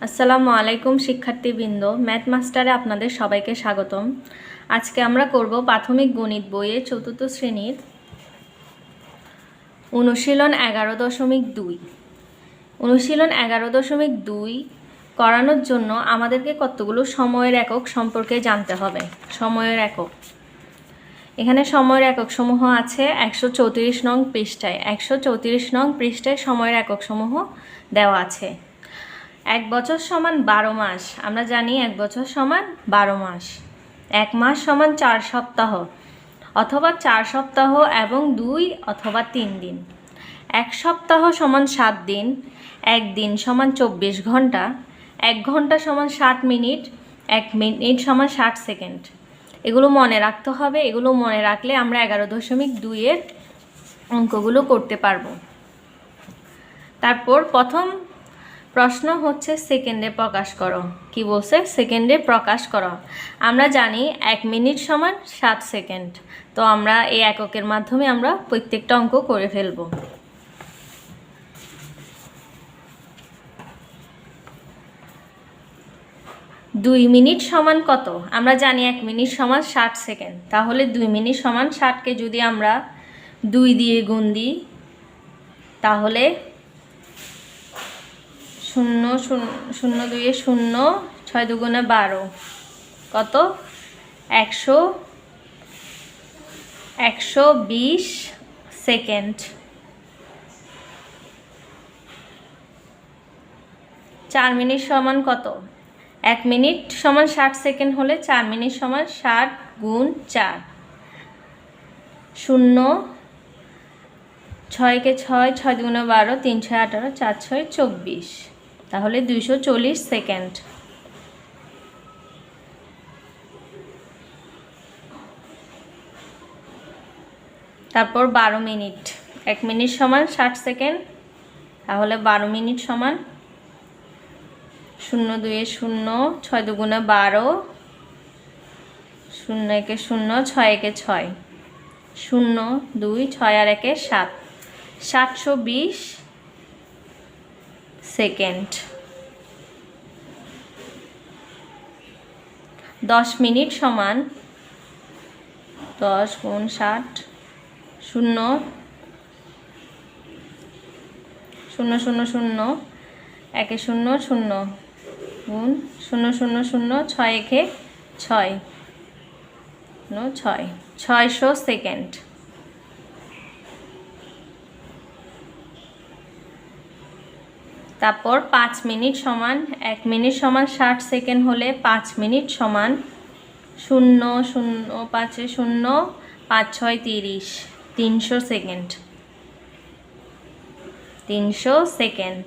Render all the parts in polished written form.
আসসালামু আলাইকুম শিক্ষার্থীবৃন্দ, ম্যাথ মাস্টারে আপনাদের সবাইকে স্বাগতম। আজকে আমরা করব প্রাথমিক গণিত বইয়ের ৪র্থ শ্রেণীর অনুশীলন 11.2। অনুশীলন 11.2 করানোর জন্য আমাদেরকে কতগুলো সময়ের একক সম্পর্কে জানতে হবে। সময়ের একক, এখানে সময়ের একক সমূহ আছে 134 নং পৃষ্ঠায়। 134 নং পৃষ্ঠায় সময়ের একক সমূহ দেওয়া আছে। 1 বছর সমান 12 মাস, আমরা জানি 1 বছর সমান 12 মাস। 1 মাস সমান 4 সপ্তাহ, অথবা 4 সপ্তাহ এবং 2 অথবা 3 দিন। 1 সপ্তাহ সমান 7 দিন, 1 দিন সমান 24 ঘন্টা, 1 ঘন্টা সমান 60 মিনিট, 1 মিনিট সমান 60 সেকেন্ড। এগুলো মনে রাখতে হবে। এগুলো মনে রাখলে আমরা 11.2 এর অঙ্কগুলো করতে পারবো। তারপর প্রথম প্রশ্ন হচ্ছে সেকেন্ডে প্রকাশ করো। কি বলছে? সেকেন্ডে প্রকাশ করো। আমরা জানি 1 মিনিট সমান 7 সেকেন্ড। তো আমরা এই এককের মাধ্যমে আমরা প্রত্যেকটা অঙ্ক করে ফেলব। দুই মিনিট সমান কত? আমরা জানি 1 মিনিট সমান 60 সেকেন্ড। তাহলে 2 মিনিট সমান 60কে যদি আমরা 2 দিয়ে গুণ দিই, তাহলে 0 0 2 0, 6 দুগুণে 12, কত? 120 সেকেন্ড। 4 মিনিট সমান কত? 1 মিনিট সমান 60 সেকেন্ড হলে 4 মিনিট সমান 60 গুণ 4, 0, 6 কে 6, 6 দুগুণে 12, 3 6 18, 4 6 24, তাহলে 240 সেকেন্ড। তারপর 12 মিনিট, 1 মিনিট সমান 60 সেকেন্ড, তাহলে 12 মিনিট সমান 0 2 0, 6 দুগুণে 12, 0 1 0, 6 1 6, 0 2, 6 আর 1 7, 720 সেকেন্ড। 10 মিনিট সমান 10 গুণ 60, 0 0 0 0, 1 0 0 গুণ 0 0 0, 6 1 6, 6, 600 সেকেন্ড। তারপর 5 মিনিট সমান 1 মিনিট সমান 60 সেকেন্ড হলে 5 মিনিট সমান 0 0 5 0, 5 6 30, 300 সেকেন্ড। 300 সেকেন্ড।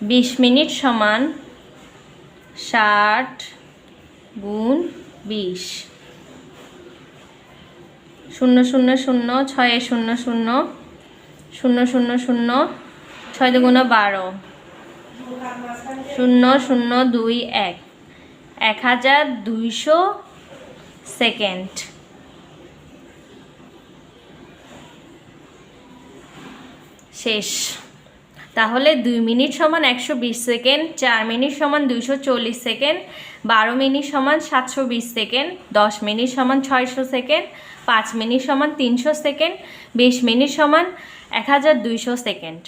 20 মিনিট সমান 60 গুণ 20, 0 0 0, 6 0 0, 0 0 0, 6 দুগুণে 12, 0 0 2 1, 1200 সেকেন্ড। শেষ। তাহলে 2 মিনিট সমান 120 সেকেন্ড, 4 মিনিট সমান 240 সেকেন্ড, 12 মিনিট সমান 720 সেকেন্ড, 10 মিনিট সমান 600 সেকেন্ড, 5 মিনিট সমান 300 সেকেন্ড, 20 মিনিট সমান 1200 সেকেন্ড।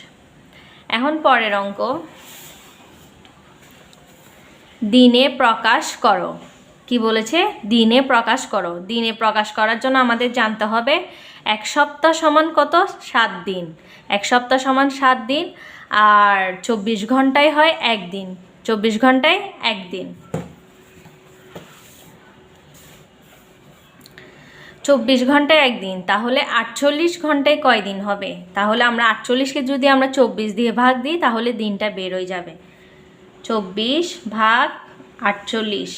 এখন পরের অঙ্ক, দিনে প্রকাশ করো। কি বলেছে? দিনে প্রকাশ করো। দিনে প্রকাশ করার জন্য আমাদের জানতে হবে 1 সপ্তাহ সমান কত? 7 দিন। 1 সপ্তাহ সমান 7 দিন, আর 24 ঘন্টায় হয় 1 দিন। 24 ঘন্টায় 1 দিন। 24 ঘন্টায় 1 দিন, তাহলে 48 ঘন্টায় কয় দিন হবে? তাহলে আমরা 48কে যদি আমরা 24 দিয়ে ভাগ দিই, তাহলে দিনটা বের হয়ে যাবে। 24 ভাগ 48।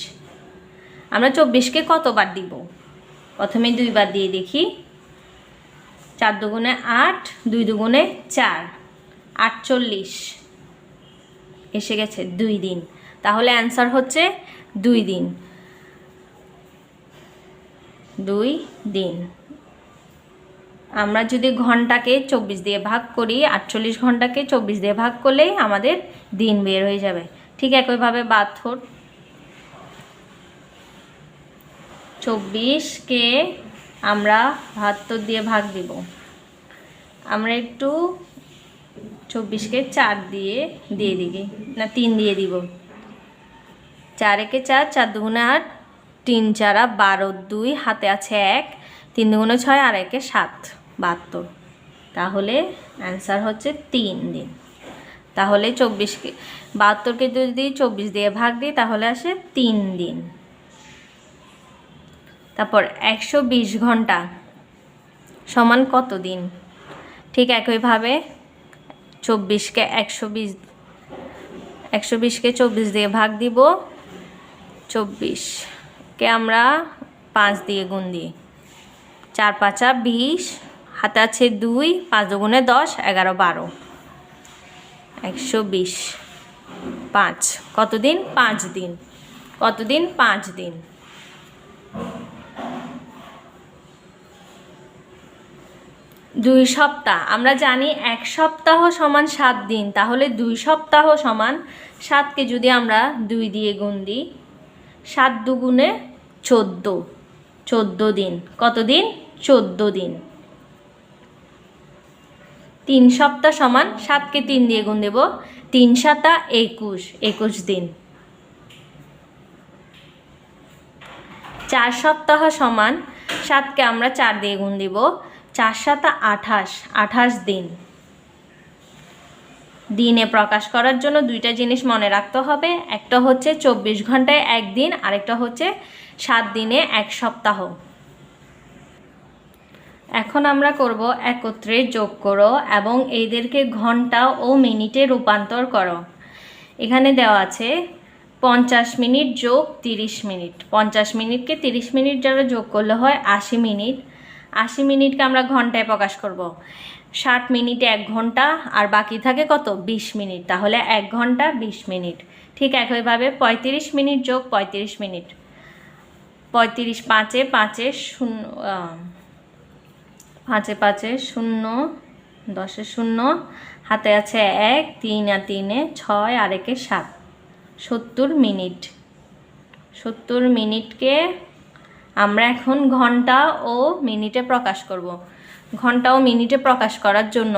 আমরা 24কে কতবার দিব? প্রথমে 2 বার দিয়ে দেখি। 4 দুগুণে 8, 2 দুগুণে 4, 48 এসে গেছে। 2 দিন। তাহলে অ্যান্সার হচ্ছে 2 দিন। 2 দিন। আমরা যদি ঘন্টাকে 24 দিয়ে ভাগ করি, 48 ঘন্টাকে 24 দিয়ে ভাগ করলেই আমাদের দিন বের হয়ে যাবে। ঠিক একইভাবে 72, 24কে আমরা 72 দিয়ে ভাগ দিব। আমরা একটু 24কে 4 দিয়ে দিই না 3 দিয়ে দিব। 4 একে 4, 4 দুগুণে 8, 3 4 12, 2 হাতে আছে 1, 3 দুগুণে 6 আর 1 7, 72। তাহলে অ্যান্সার হচ্ছে 3 দিন। তাহলে 72কে যদি 24 দিয়ে ভাগ দিই তাহলে আসে 3 দিন। তারপর 120 ঘন্টা সমান কত দিন? ঠিক একইভাবে 24কে 120কে 24 দিয়ে ভাগ দিব। 24কে আমরা 5 দিয়ে গুণ দিই। 4 5 20, হাতে আছে 2, 5 দুগুণে 10, 11 12, 120, 5 কত দিন? 5 দিন। কত দিন? 5 দিন। দুই সপ্তাহ, আমরা জানি 1 সপ্তাহ সমান 7 দিন, তাহলে 2 সপ্তাহ সমান 7কে যদি আমরা 2 দিয়ে গুণ দিই, 7 দুগুণে 14, 14 দিন। কত দিন? 14 দিন। 3 সপ্তাহ সমান 7কে 3 দিয়ে গুণ দেব, 3 7 21, 21 দিন। 4 সপ্তাহ সমান 7কে আমরা 4 দিয়ে গুণ দিব, 4 7 28, 28 দিন। দিনে প্রকাশ করার জন্য দুইটা জিনিস মনে রাখতে হবে, একটা হচ্ছে 24 ঘন্টায় 1 দিন, আরেকটা হচ্ছে 7 দিনে 1 সপ্তাহ। এখন আমরা করব একত্রে যোগ করো এবং এদেরকে ঘন্টা ও মিনিটে রূপান্তর করো। এখানে দেওয়া আছে 50 মিনিট যোগ 30 মিনিট। 50 মিনিটকে 30 মিনিট যারা যোগ করলে হয় 80 মিনিট। 80 মিনিটকে আমরা ঘন্টায় প্রকাশ করব। 60 মিনিটে 1 ঘন্টা আর বাকি থাকে কত? 20 মিনিট। তাহলে 1 ঘন্টা 20 মিনিট। ঠিক একইভাবে 35 মিনিট যোগ 35 মিনিট। 35 5 5 0, 5 5 0, 10 0, হাতে আছে 1, 3 আর 3 6 আর 1 7, 70 মিনিট। 70 মিনিটকে আমরা এখন ঘন্টা ও মিনিটে প্রকাশ করব। ঘন্টা ও মিনিটে প্রকাশ করার জন্য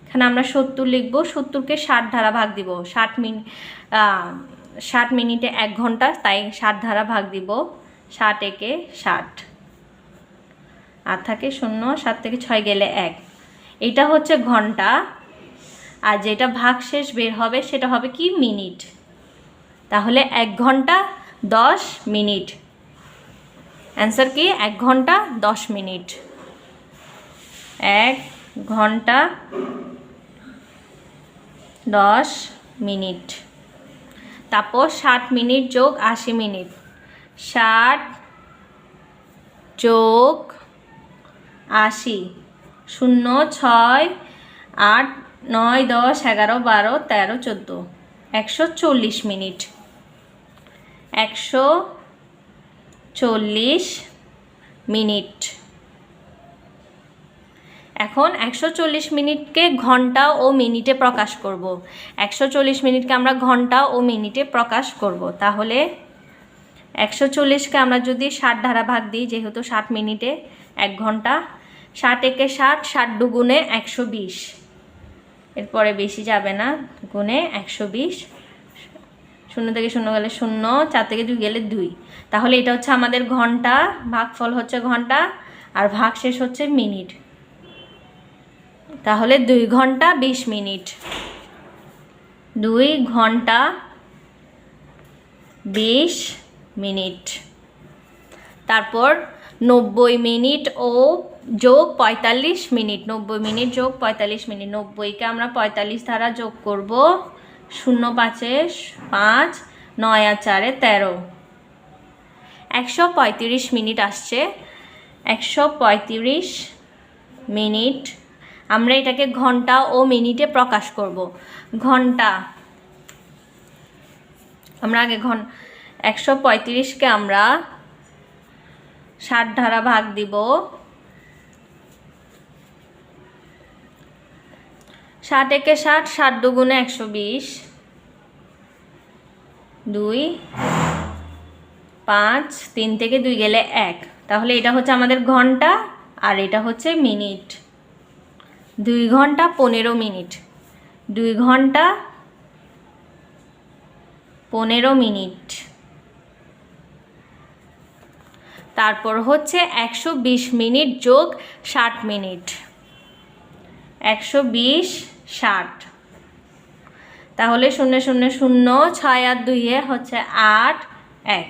এখানে আমরা 70 লিখব। 70কে 60 ধারা ভাগ দিব। 60 মিনিটে 1 ঘন্টা, তাই 60 ধারা ভাগ দিব। 60 একে 60, আর থাকে 0, 7 থেকে 6 গেলে 1। এটা হচ্ছে ঘন্টা, আর যেটা ভাগশেষ বের হবে সেটা হবে কি? মিনিট। তাহলে 1 ঘন্টা 10 মিনিট। অ্যান্সার কি? 1 ঘন্টা 10 মিনিট। 1 ঘন্টা 10 মিনিট। তারপর 60 মিনিট যোগ 80 মিনিট। 60 যোগ 80, 0 6 8 9 10 11 12 13 14, 140 মিনিট। 140 মিনিট। এখন 140 মিনিটকে ঘন্টা ও মিনিটে প্রকাশ করব। 140 মিনিটকে আমরা ঘন্টা ও মিনিটে প্রকাশ করব। তাহলে 140কে আমরা যদি 60 ধারা ভাগ দিই, যেহেতু 60 মিনিটে 1 ঘন্টা, 60 একে 60, 60 দুগুণে 120, এরপরে বেশি যাবে না, গুণে 120, 0 থেকে 0 গেলে 0, 4 থেকে 2 গেলে 2। তাহলে এটা হচ্ছে আমাদের ঘন্টা, ভাগফল হচ্ছে ঘন্টা, আর ভাগশেষ হচ্ছে মিনিট। তাহলে 2 ঘন্টা 20 মিনিট। 2 ঘন্টা 20 মিনিট। তারপর 90 মিনিট ও যোগ 45 মিনিট। 90 মিনিট যোগ 45 মিনিট। 90কে আমরা 45 ধারা যোগ করব। 0 5 5, 9 আর 4 13, 135 মিনিট আসছে। 135 মিনিট। আমরা এটাকে ঘন্টা ও মিনিটে প্রকাশ করব। ঘন্টা আমরা আগে 135কে আমরা 60 ধারা ভাগ দিব। ষাট একে ষাট, 60 দুগুণে 120, 2 5, 3 থেকে 2 গেলে 1। তাহলে এটা হচ্ছে আমাদের ঘন্টা আর এটা হচ্ছে মিনিট। 2 ঘন্টা 15 মিনিট, 2 ঘন্টা 15 মিনিট। তারপর হচ্ছে 120 মিনিট যোগ 60 মিনিট, 120 60। তাহলে 0 0 0, 6 আর 2 হচ্ছে 8, 1,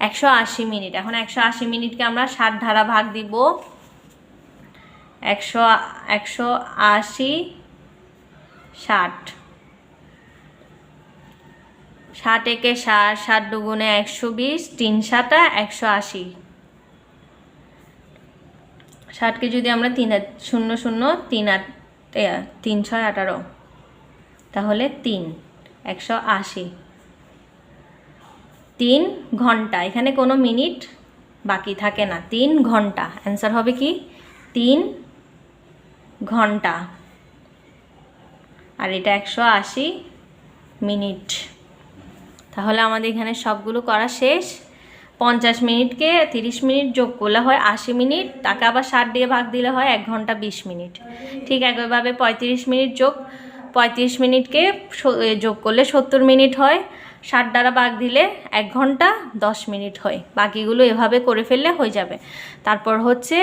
180 মিনিট। এখন 180 মিনিটকে আমরা 60 ধারা ভাগ দিব। 180 60, 60 একে 60, 60 দুগুণে 120, 3 7 180। 60কে যদি আমরা 3 0 0 3 8 3 6 18, তাহলে 3 180। 3 ঘন্টা, এখানে কোনো মিনিট বাকি থাকে না, 3 ঘন্টা। অ্যান্সার হবে কি 3 ঘন্টা। আর এটা 180 মিনিট। তাহলে আমাদের এখানে সবগুলো করা শেষ। 50 মিনিটকে 30 মিনিট যোগ করলে হয় 80 মিনিট, তাকে আবার 60 দিয়ে ভাগ দিলে হয় 1 ঘন্টা 20 মিনিট। ঠিক একইভাবে 35 মিনিট যোগ 35 মিনিটকে যোগ করলে 70 মিনিট হয়, 60 দ্বারা ভাগ দিলে 1 ঘন্টা 10 মিনিট হয়। বাকিগুলো এভাবে করে ফেললে হয়ে যাবে। তারপর হচ্ছে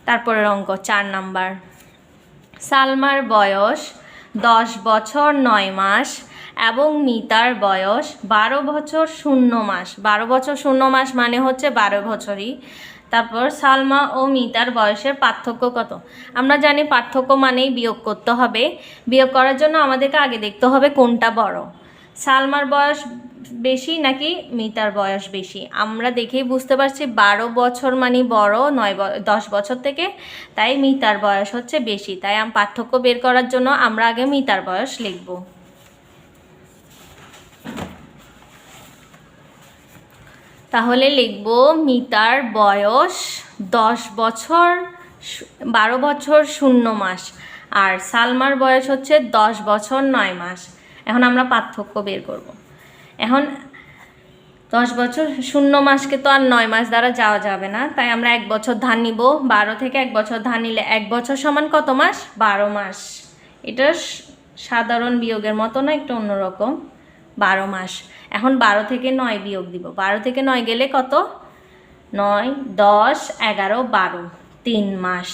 তারপরের অঙ্ক 4 নাম্বার। সালমার বয়স 10 বছর 9 মাস এবং মিতার বয়স 12 বছর 0 মাস। 12 বছর 0 মাস মানে হচ্ছে 12 বছরই। তারপর সালমা ও মিতার বয়সের পার্থক্য কত? আমরা জানি পার্থক্য মানেই বিয়োগ করতে হবে। বিয়োগ করার জন্য আমাদেরকে আগে দেখতে হবে কোনটা বড়, সালমার বয়স বেশি নাকি মিতার বয়স বেশি। আমরা দেখেই বুঝতে পারছি 12 বছর মানে বড়, 10 বছর থেকে, তাই মিতার বয়স হচ্ছে বেশি। তাই পার্থক্য বের করার জন্য আমরা আগে মিতার বয়স লিখব। তাহলে লিখব মিতার বয়স 10 বছর 12 বছর 0 মাস আর সালমার বয়স হচ্ছে 10 বছর 9 মাস। এখন আমরা পার্থক্য বের করব। এখন 10 বছর 0 মাসকে তো আর 9 মাস দ্বারা যাওয়া যাবে না, তাই আমরা 1 বছর ধার নিব। 12 থেকে 1 বছর ধার নিলে 1 বছর সমান কত মাস? 12 মাস। এটা সাধারণ বিয়োগের মতো না, একটু অন্যরকম। 12 মাস। এখন 12 থেকে 9 বিয়োগ দিব। 12 থেকে 9 গেলে কত? 9 10 11 12, 3 মাস।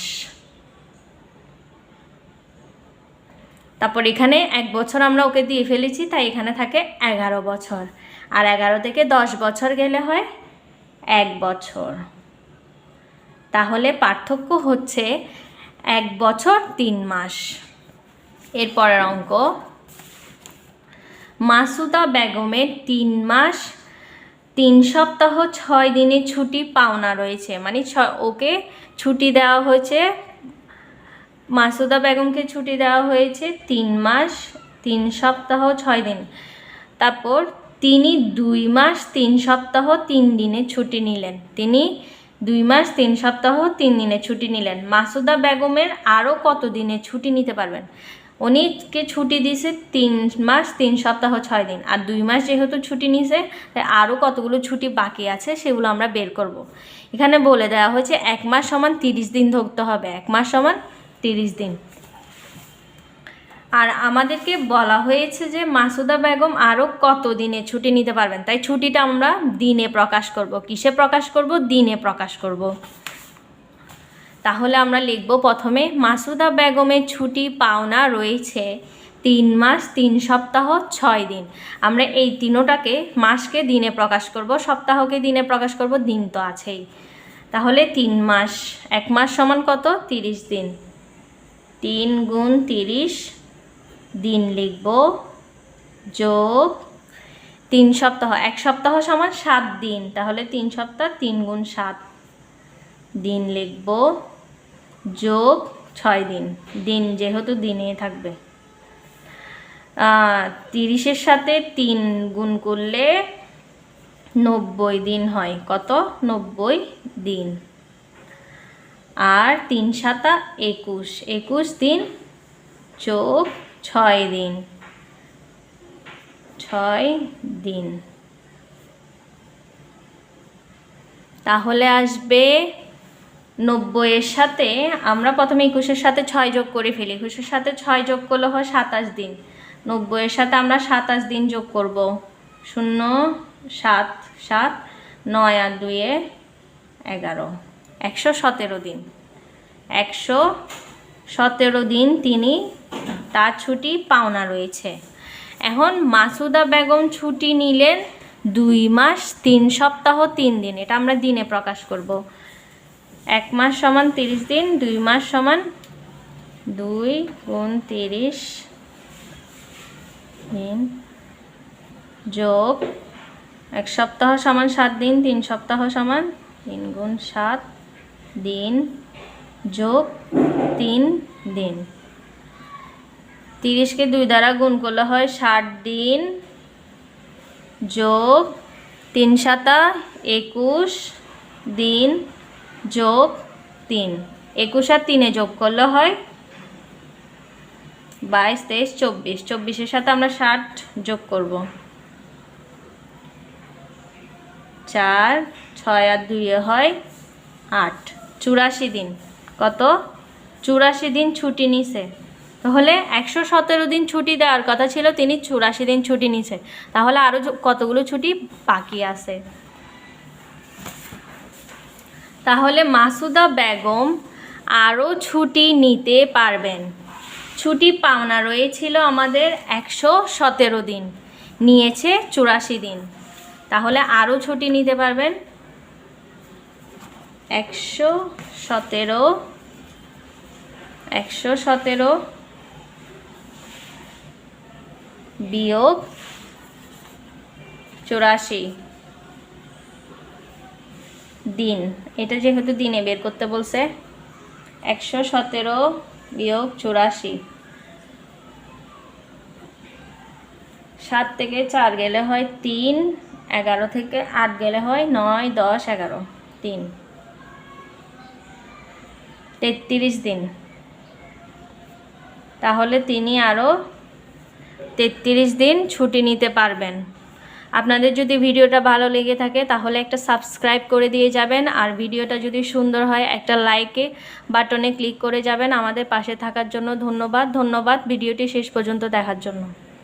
তারপর এখানে 1 বছর আমরা ওকে দিয়ে ফেলেছি, তাই এখানে থাকে 11 বছর। আর 11 থেকে 10 বছর গেলে হয় 1 বছর। তাহলে পার্থক্য হচ্ছে 1 বছর 3 মাস। এরপরের অঙ্ক, মাসুদা বেগমের 3 মাস 3 সপ্তাহ 6 দিনের ছুটি পাওনা রয়েছে। মানে ওকে ছুটি দেওয়া হয়েছে, মাসুদা বেগমকে ছুটি দেওয়া হয়েছে 3 মাস 3 সপ্তাহ 6 দিন। তারপর তিনি 2 মাস 3 সপ্তাহ 3 দিনের ছুটি নিলেন। তিনি 2 মাস 3 সপ্তাহ 3 দিনের ছুটি নিলেন। মাসুদা বেগমের আরও কত দিনের ছুটি নিতে পারবেন? উনিকে ছুটি দিয়েছে 3 মাস 3 সপ্তাহ 6 দিন, আর 2 মাস যেহেতু ছুটি নিছে, তাই আরও কতগুলো ছুটি বাকি আছে সেগুলো আমরা বের করব। এখানে বলে দেওয়া হয়েছে 1 মাস সমান 30 দিন ধরতে হবে। 1 মাস সমান 30 দিন। আর আমাদেরকে বলা হয়েছে যে মাসুদা বেগম আরও কত দিনে ছুটি নিতে পারবেন, তাই ছুটিটা আমরা দিনে প্রকাশ করব। কিসে প্রকাশ করব? দিনে প্রকাশ করব। তাহলে আমরা লিখব প্রথমে মাসুদা বেগমের ছুটি পাওনা রয়েছে 3 মাস 3 সপ্তাহ 6 দিন। আমরা এই তিনোটাকে মাসকে দিনে প্রকাশ করব, সপ্তাহকে দিনে প্রকাশ করব, দিন তো আছেই। তাহলে 3 মাস, 1 মাস সমান কত? 30 দিন। 3 গুণ 30 দিন লিখব, যোগ 3 সপ্তাহ, 1 সপ্তাহ সমান 7 দিন। তাহলে 3 সপ্তাহ 3 গুণ 7 দিন লিখব, যোগ 6 দিন। দিন যেহেতু দিনে থাকবে। 30-এর সাথে 3 গুণ করলে 90 দিন হয়। কত? 90 দিন। আর 3 7 21, 21 দিন যোগ 6 দিন, 6 দিন। তাহলে আসবে 90 এর সাথে আমরা প্রথমে 21-এর সাথে 6 যোগ করে ফেলি। 21-এর সাথে 6 যোগ করলে হয় 27 দিন। 90 এর সাথে আমরা 27 দিন যোগ করব। 0 7 7 9 আর 2 11, 117 দিন। 117 দিন তিনি তার ছুটি পাওনা রয়েছে। এখন মাসুদা বেগম ছুটি নিলেন 2 মাস 3 সপ্তাহ 3 দিন। এটা আমরা দিনে প্রকাশ করব। 1 মাস সমান 30 দিন, 2 মাস সমান 2 গুণ 30 দিন যোগ 1 সপ্তাহ সমান 7 দিন, 3 সপ্তাহ সমান 3 গুণ 7 দিন যোগ 3 দিন। 30-কে 2 দ্বারা গুণ করলে হয় 60 দিন যোগ 3 7 21 দিন যোগ 3। 21 আর 3 যোগ করলে হয় 22 23 24। 24-এর সাথে আমরা 60 যোগ করব। 4 6 আর 2 হয় 8, 84 দিন। কত? 84 দিন ছুটি নিছে। তাহলে 117 দিন ছুটি দেওয়ার কথা ছিল, তিনি 84 দিন ছুটি নিছে। তাহলে আরও কতগুলো ছুটি বাকি আছে? তাহলে মাসুদা বেগম আরও ছুটি নিতে পারবেন। ছুটি পাওনা রয়েছিল আমাদের 117 দিন, নিয়েছে 84 দিন। তাহলে আরও ছুটি নিতে পারবেন 117 বিয়োগ 84 দিন। এটা যেহেতু দিনে বের করতে বলছে, 117 বিয়োগ 84, 7 থেকে 4 গেলে হয় 3, 11 থেকে 8 গেলে হয় 9 10 11, 3 33 দিন। তাহলে তিনি আরও 33 দিন ছুটি নিতে পারবেন। আপনাদের যদি ভিডিওটা ভালো লেগে থাকে তাহলে একটা সাবস্ক্রাইব করে দিয়ে যাবেন, আর ভিডিওটা যদি সুন্দর হয় একটা লাইকে বাটনে ক্লিক করে যাবেন। আমাদের পাশে থাকার জন্য ধন্যবাদ। ভিডিওটি শেষ পর্যন্ত দেখার জন্য।